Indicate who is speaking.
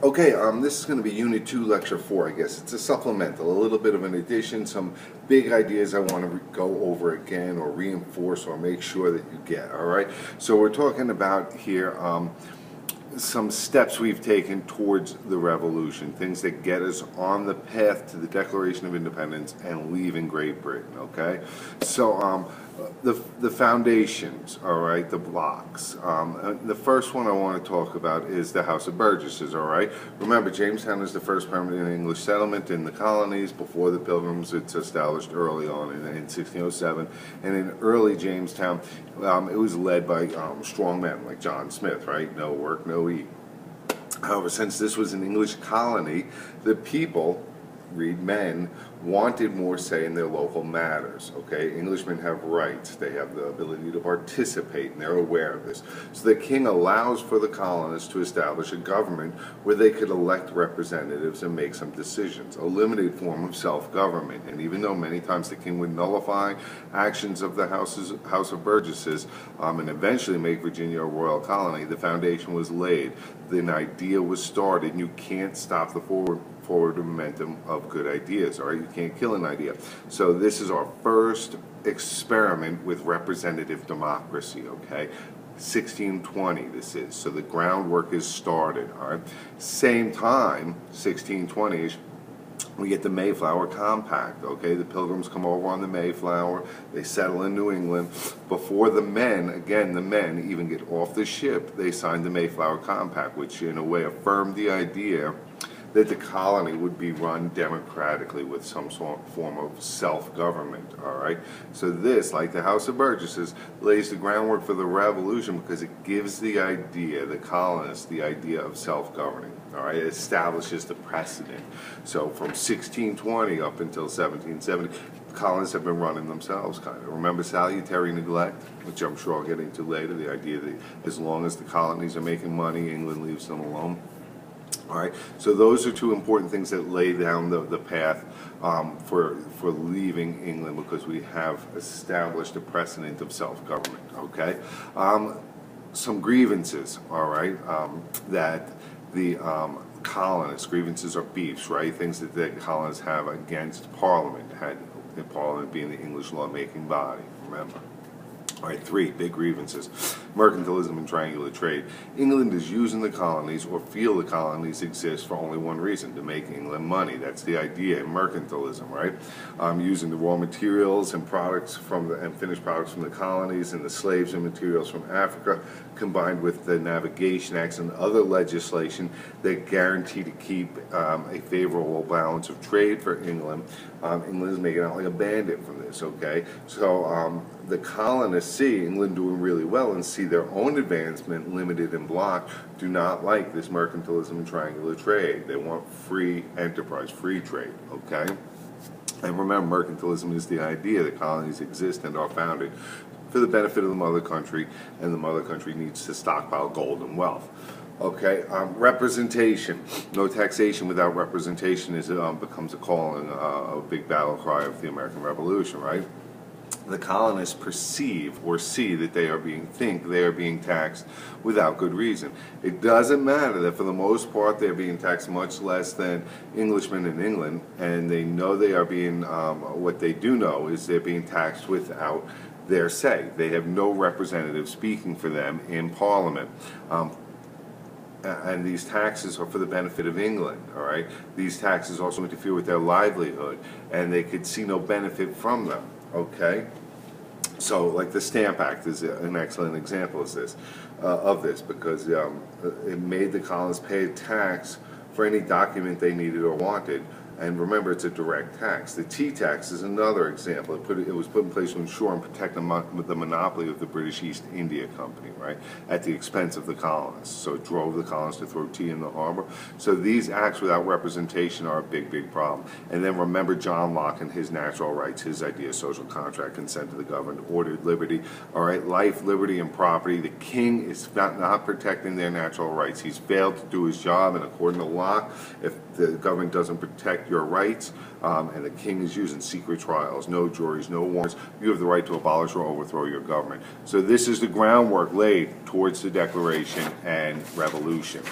Speaker 1: Okay, this is going to be Unit 2, Lecture 4, I guess. It's a supplemental, a little bit of an addition, some big ideas I want to go over again or reinforce or make sure that you get, all right? So we're talking about here some steps we've taken towards the revolution, things that get us on the path to the Declaration of Independence and leaving Great Britain, okay? So the foundations, all right, the blocks. The first one I want to talk about is the House of Burgesses, all right? Remember, Jamestown is the first permanent English settlement in the colonies before the Pilgrims. It's established early on in 1607, and in early Jamestown, it was led by strong men like John Smith, right? No work, no eat. However, since this was an English colony, the people, read men, wanted more say in their local matters, okay? Englishmen have rights, they have the ability to participate, and they're aware of this. So the king allows for the colonists to establish a government where they could elect representatives and make some decisions, a limited form of self-government. And even though many times the king would nullify actions of the House of Burgesses and eventually make Virginia a royal colony, the foundation was laid, an idea was started, and you can't stop the forward momentum of good ideas, all right? You can't kill an idea. So this is our first experiment with representative democracy, okay? 1620 this is, so the groundwork is started, all right? Same time, 1620-ish, we get the Mayflower Compact, okay? The Pilgrims come over on the Mayflower, they settle in New England. Before the men, again, the men even get off the ship, they signed the Mayflower Compact, which in a way affirmed the idea that the colony would be run democratically with some form of self-government, all right? So this, like the House of Burgesses, lays the groundwork for the revolution because it gives the idea, the colonists, the idea of self-governing, all right? It establishes the precedent. So from 1620 up until 1770, the colonists have been running themselves, kind of. Remember salutary neglect, which I'm sure I'll get into later, the idea that as long as the colonies are making money, England leaves them alone. All right, so those are two important things that lay down the path for leaving England, because we have established a precedent of self-government, okay? Some grievances, all right, that the colonists, grievances are beefs, right? Things that the colonists have against Parliament, the Parliament being the English law-making body, remember. All right, 3 big grievances. Mercantilism and triangular trade. England is using the colonies, or feel the colonies exist, for only one reason, to make England money. That's the idea in mercantilism, right? Using the raw materials and products and finished products from the colonies and the slaves and materials from Africa, combined with the Navigation Acts and other legislation that guarantee to keep a favorable balance of trade for England. England is making out like a bandit from this, okay? So the colonists see England doing really well and see their own advancement limited and blocked, do not like this mercantilism and triangular trade. They want free enterprise, free trade, okay? And remember, mercantilism is the idea that colonies exist and are founded for the benefit of the mother country, and the mother country needs to stockpile gold and wealth. Okay, representation. No taxation without representation becomes a call and a big battle cry of the American Revolution, right? The colonists perceive or see that think they are being taxed without good reason. It doesn't matter that for the most part they're being taxed much less than Englishmen in England, and they know they are being, what they do know is they're being taxed without their say. They have no representative speaking for them in Parliament. And these taxes are for the benefit of England, all right? These taxes also interfere with their livelihood, and they could see no benefit from them, okay? So, like the Stamp Act is an excellent example of this, because it made the colonists pay a tax for any document they needed or wanted. And remember, it's a direct tax. The tea tax is another example. It was put in place to ensure and protect the monopoly of the British East India Company, right, at the expense of the colonists. So it drove the colonists to throw tea in the harbor. So these acts without representation are a big, big problem. And then remember John Locke and his natural rights, his idea of social contract, consent to the governed, ordered liberty, all right, life, liberty, and property. The king is not protecting their natural rights. He's failed to do his job, and according to Locke, if the government doesn't protect your rights, and the king is using secret trials, no juries, no warrants, you have the right to abolish or overthrow your government. So this is the groundwork laid towards the Declaration and Revolution.